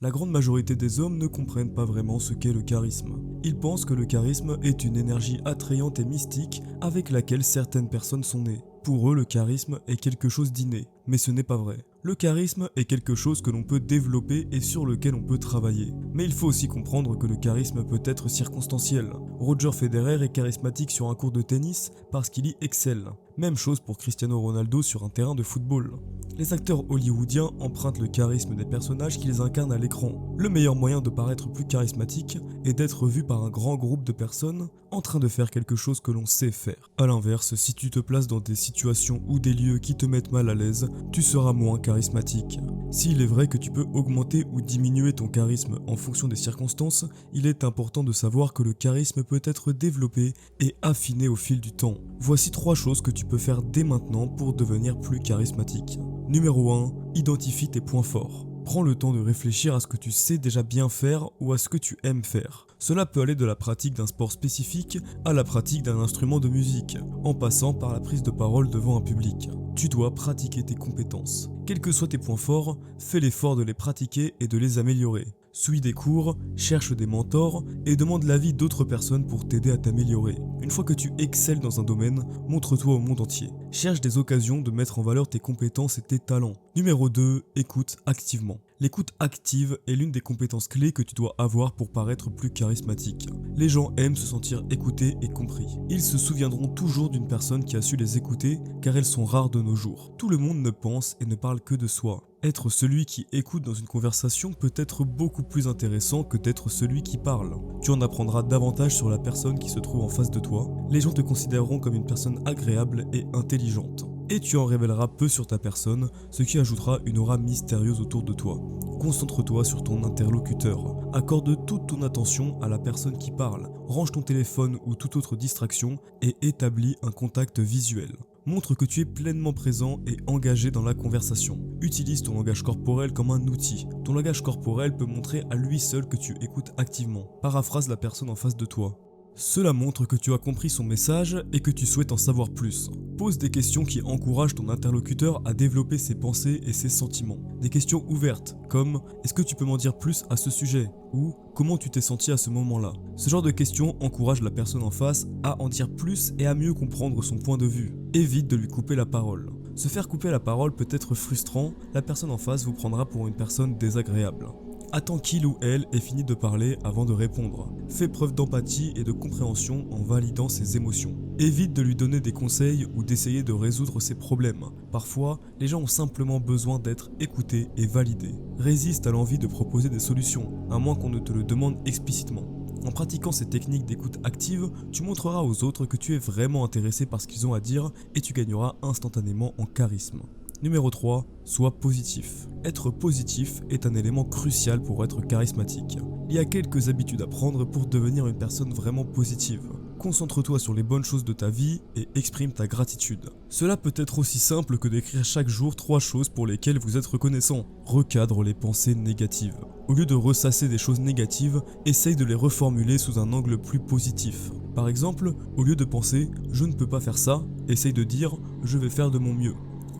La grande majorité des hommes ne comprennent pas vraiment ce qu'est le charisme. Ils pensent que le charisme est une énergie attrayante et mystique avec laquelle certaines personnes sont nées. Pour eux, le charisme est quelque chose d'inné, mais ce n'est pas vrai. Le charisme est quelque chose que l'on peut développer et sur lequel on peut travailler. Mais il faut aussi comprendre que le charisme peut être circonstanciel. Roger Federer est charismatique sur un court de tennis parce qu'il y excelle. Même chose pour Cristiano Ronaldo sur un terrain de football. Les acteurs hollywoodiens empruntent le charisme des personnages qu'ils incarnent à l'écran. Le meilleur moyen de paraître plus charismatique est d'être vu par un grand groupe de personnes en train de faire quelque chose que l'on sait faire. A l'inverse, si tu te places dans des situations ou des lieux qui te mettent mal à l'aise, tu seras moins charismatique. S'il est vrai que tu peux augmenter ou diminuer ton charisme en fonction des circonstances, il est important de savoir que le charisme peut être développé et affiné au fil du temps. Voici 3 choses que tu peux faire dès maintenant pour devenir plus charismatique. Numéro 1. Identifie tes points forts. Prends le temps de réfléchir à ce que tu sais déjà bien faire ou à ce que tu aimes faire. Cela peut aller de la pratique d'un sport spécifique à la pratique d'un instrument de musique, en passant par la prise de parole devant un public. Tu dois pratiquer tes compétences. Quels que soient tes points forts, fais l'effort de les pratiquer et de les améliorer. Suis des cours, cherche des mentors et demande l'avis d'autres personnes pour t'aider à t'améliorer. Une fois que tu excelles dans un domaine, montre-toi au monde entier. Cherche des occasions de mettre en valeur tes compétences et tes talents. Numéro 2, écoute activement. L'écoute active est l'une des compétences clés que tu dois avoir pour paraître plus charismatique. Les gens aiment se sentir écoutés et compris. Ils se souviendront toujours d'une personne qui a su les écouter car elles sont rares de nos jours. Tout le monde ne pense et ne parle que de soi. Être celui qui écoute dans une conversation peut être beaucoup plus intéressant que d'être celui qui parle. Tu en apprendras davantage sur la personne qui se trouve en face de toi. Les gens te considéreront comme une personne agréable et intelligente. Et tu en révéleras peu sur ta personne, ce qui ajoutera une aura mystérieuse autour de toi. Concentre-toi sur ton interlocuteur. Accorde toute ton attention à la personne qui parle. Range ton téléphone ou toute autre distraction et établis un contact visuel. Montre que tu es pleinement présent et engagé dans la conversation. Utilise ton langage corporel comme un outil. Ton langage corporel peut montrer à lui seul que tu écoutes activement. Paraphrase la personne en face de toi. Cela montre que tu as compris son message et que tu souhaites en savoir plus. Pose des questions qui encouragent ton interlocuteur à développer ses pensées et ses sentiments. Des questions ouvertes, comme « Est-ce que tu peux m'en dire plus à ce sujet ?» ou « Comment tu t'es senti à ce moment-là ?» Ce genre de questions encourage la personne en face à en dire plus et à mieux comprendre son point de vue. Évite de lui couper la parole. Se faire couper la parole peut être frustrant, la personne en face vous prendra pour une personne désagréable. Attends qu'il ou elle ait fini de parler avant de répondre. Fais preuve d'empathie et de compréhension en validant ses émotions. Évite de lui donner des conseils ou d'essayer de résoudre ses problèmes. Parfois, les gens ont simplement besoin d'être écoutés et validés. Résiste à l'envie de proposer des solutions, à moins qu'on ne te le demande explicitement. En pratiquant ces techniques d'écoute active, tu montreras aux autres que tu es vraiment intéressé par ce qu'ils ont à dire et tu gagneras instantanément en charisme. Numéro 3, sois positif. Être positif est un élément crucial pour être charismatique. Il y a quelques habitudes à prendre pour devenir une personne vraiment positive. Concentre-toi sur les bonnes choses de ta vie et exprime ta gratitude. Cela peut être aussi simple que d'écrire chaque jour 3 choses pour lesquelles vous êtes reconnaissant. Recadre les pensées négatives. Au lieu de ressasser des choses négatives, essaye de les reformuler sous un angle plus positif. Par exemple, au lieu de penser « je ne peux pas faire ça », essaye de dire « je vais faire de mon mieux ».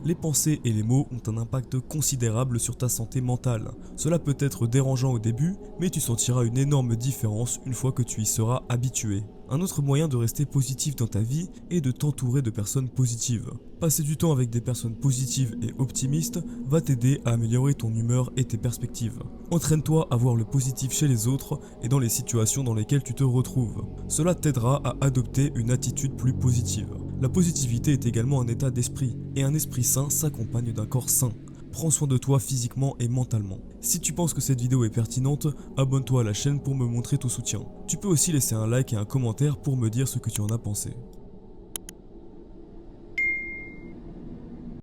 Les pensées et les mots ont un impact considérable sur ta santé mentale. Cela peut être dérangeant au début, mais tu sentiras une énorme différence une fois que tu y seras habitué. Un autre moyen de rester positif dans ta vie est de t'entourer de personnes positives. Passer du temps avec des personnes positives et optimistes va t'aider à améliorer ton humeur et tes perspectives. Entraîne-toi à voir le positif chez les autres et dans les situations dans lesquelles tu te retrouves. Cela t'aidera à adopter une attitude plus positive. La positivité est également un état d'esprit, et un esprit sain s'accompagne d'un corps sain. Prends soin de toi physiquement et mentalement. Si tu penses que cette vidéo est pertinente, abonne-toi à la chaîne pour me montrer ton soutien. Tu peux aussi laisser un like et un commentaire pour me dire ce que tu en as pensé.